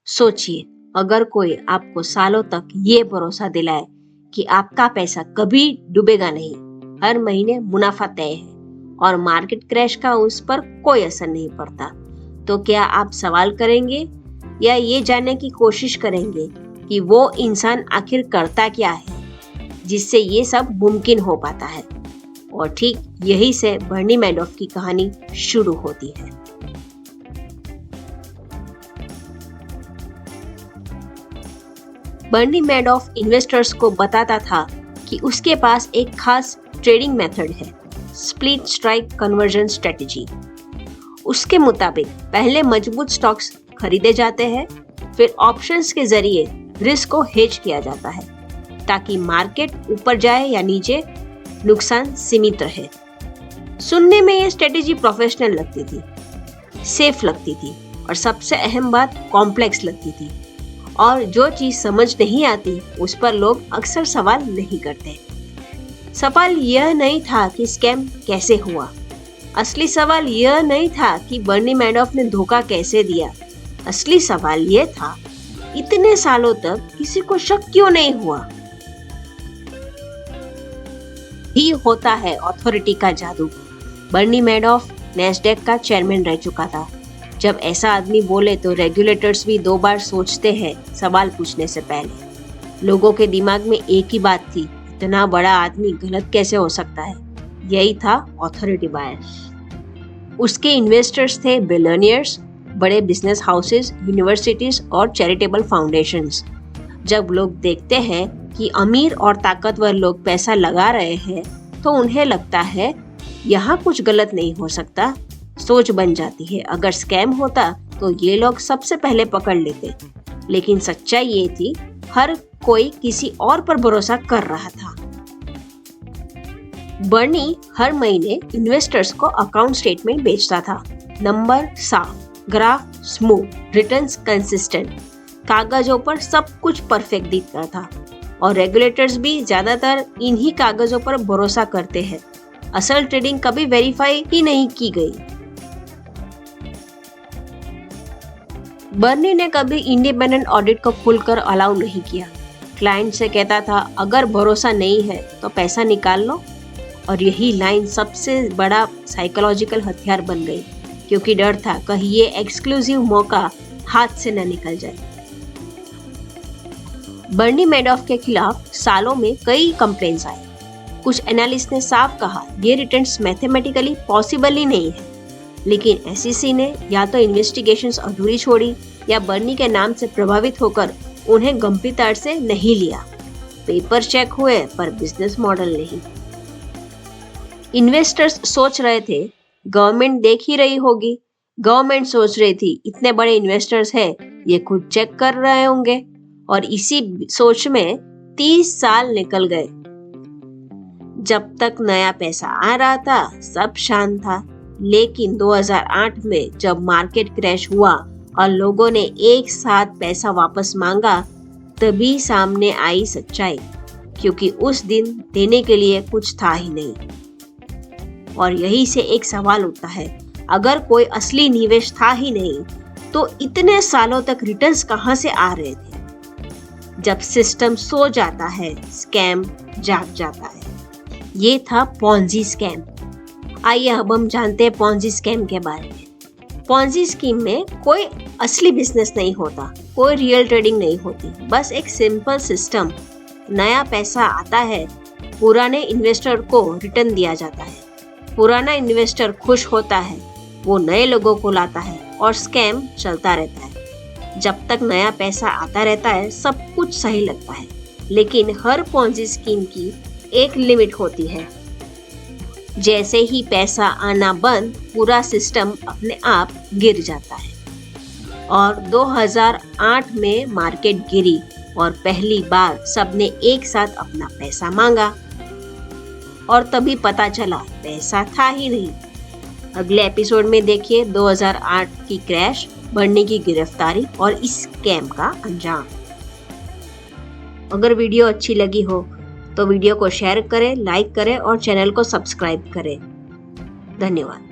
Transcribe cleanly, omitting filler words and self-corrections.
सोचिए, अगर कोई आपको सालों तक ये भरोसा दिलाए कि आपका पैसा कभी डूबेगा नहीं, हर महीने मुनाफा तय है और मार्केट क्रैश का उस पर कोई असर नहीं पड़ता, तो क्या आप सवाल करेंगे या ये जानने की कोशिश करेंगे कि वो इंसान आखिर करता क्या है जिससे ये सब मुमकिन हो पाता है? और ठीक यही से बर्नी मैडॉफ की कहानी शुरू होती है। बर्नी मैडॉफ इन्वेस्टर्स को बताता था कि उसके पास एक खास ट्रेडिंग मेथड है, स्प्लिट स्ट्राइक कन्वर्जन स्ट्रेटजी। उसके मुताबिक पहले मजबूत स्टॉक्स खरीदे जाते हैं, फिर ऑप्शंस के जरिए रिस्क को हेज किया जाता है ताकि मार्केट ऊपर जाए या नीचे, नुकसान सीमित रहे। सुनने में ये स्ट्रेटेजी प्रोफेशनल लगती थी, सेफ लगती थी और सबसे अहम बात कॉम्प्लेक्स लगती थी। और जो चीज समझ नहीं आती उस पर लोग अक्सर सवाल नहीं करते। सवाल यह नहीं था कि स्कैम कैसे हुआ, असली सवाल यह नहीं था कि बर्नी मैडॉफ ने धोखा कैसे दिया, असली सवाल यह था इतने सालों तक किसी को शक क्यों नहीं हुआ। ही होता है अथॉरिटी का जादू। बर्नी मैडॉफ नैस्डैक का चेयरमैन रह चुका था। जब ऐसा आदमी बोले तो रेगुलेटर्स भी 2 बार सोचते हैं सवाल पूछने से पहले। लोगों के दिमाग में एक ही बात थी, इतना बड़ा आदमी गलत कैसे हो सकता है? यही था अथॉरिटी बायस। उसके इन्वेस्टर्स थे बिलियनियर्स, बड़े बिजनेस हाउसेस, यूनिवर्सिटीज और चैरिटेबल फाउंडेशंस। जब लोग देखते हैं कि अमीर और ताकतवर लोग पैसा लगा रहे हैं तो उन्हें लगता है यहाँ कुछ गलत नहीं हो सकता। सोच बन जाती है, अगर स्कैम होता तो ये लोग सबसे पहले पकड़ लेते। लेकिन सच्चाई ये थी, हर कोई किसी और पर भरोसा कर रहा था। बर्नी हर महीने इन्वेस्टर्स को अकाउंट स्टेटमेंट बेचता था। नंबर साफ, ग्राफ स्मूथ, रिटर्न्स कंसिस्टेंट, कागजों पर सब कुछ परफेक्ट दिखता था और रेगुलेटर्स भी ज्यादातर इन्हीं कागजों पर भरोसा करते हैं। असल ट्रेडिंग कभी वेरीफाई ही नहीं की गई। बर्नी ने कभी इंडिपेंडेंट ऑडिट को खुलकर अलाउ नहीं किया। क्लाइंट से कहता था, अगर भरोसा नहीं है तो पैसा निकाल लो। और यही लाइन सबसे बड़ा साइकोलॉजिकल हथियार बन गई, क्योंकि डर था कहीं ये एक्सक्लूसिव मौका हाथ से न निकल जाए। बर्नी मैडॉफ के खिलाफ सालों में कई कंप्लेंट्स आए। कुछ एनालिस्ट ने साफ कहा ये रिटर्न्स मैथमेटिकली पॉसिबल ही नहीं है। लेकिन एसईसी ने या तो इन्वेस्टिगेशंस अधूरी छोड़ी या बर्नी के नाम से प्रभावित होकर उन्हें गंभीरता से नहीं लिया। पेपर चेक हुए पर बिजनेस मॉडल नहीं। इन्वेस्टर्स सोच रहे थे गवर्नमेंट देख ही रही होगी, गवर्नमेंट सोच रही थी इतने बड़े इन्वेस्टर्स हैं, ये खुद चेक कर रहे होंगे। और इसी सोच में 30 साल निकल गए। जब तक नया पैसा आ रहा था सब शांत था। लेकिन 2008 में जब मार्केट क्रैश हुआ और लोगों ने एक साथ पैसा वापस मांगा, तभी सामने आई सच्चाई, क्योंकि उस दिन देने के लिए कुछ था ही नहीं। और यही से एक सवाल उठता है, अगर कोई असली निवेश था ही नहीं तो इतने सालों तक रिटर्न्स कहां से आ रहे थे? जब सिस्टम सो जाता है, स्कैम जाग जाता है। ये था पॉन्जी स्कैम। आइए अब हम जानते हैं पॉन्जी स्कैम के बारे में। पॉन्जी स्कीम में कोई असली बिजनेस नहीं होता, कोई रियल ट्रेडिंग नहीं होती, बस एक सिंपल सिस्टम। नया पैसा आता है, पुराने इन्वेस्टर को रिटर्न दिया जाता है, पुराना इन्वेस्टर खुश होता है, वो नए लोगों को लाता है और स्कैम चलता रहता है। जब तक नया पैसा आता रहता है सब कुछ सही लगता है, लेकिन हर पॉन्जी स्कीम की एक लिमिट होती है। जैसे ही पैसा आना बंद, पूरा सिस्टम अपने आप गिर जाता है। और 2008 में मार्केट गिरी और पहली बार सबने एक साथ अपना पैसा मांगा और तभी पता चला पैसा था ही नहीं। अगले एपिसोड में देखिए 2008 की क्रैश, बर्नी की गिरफ्तारी और इस स्कैम का अंजाम। अगर वीडियो अच्छी लगी हो तो वीडियो को शेयर करें, लाइक करें और चैनल को सब्सक्राइब करें। धन्यवाद।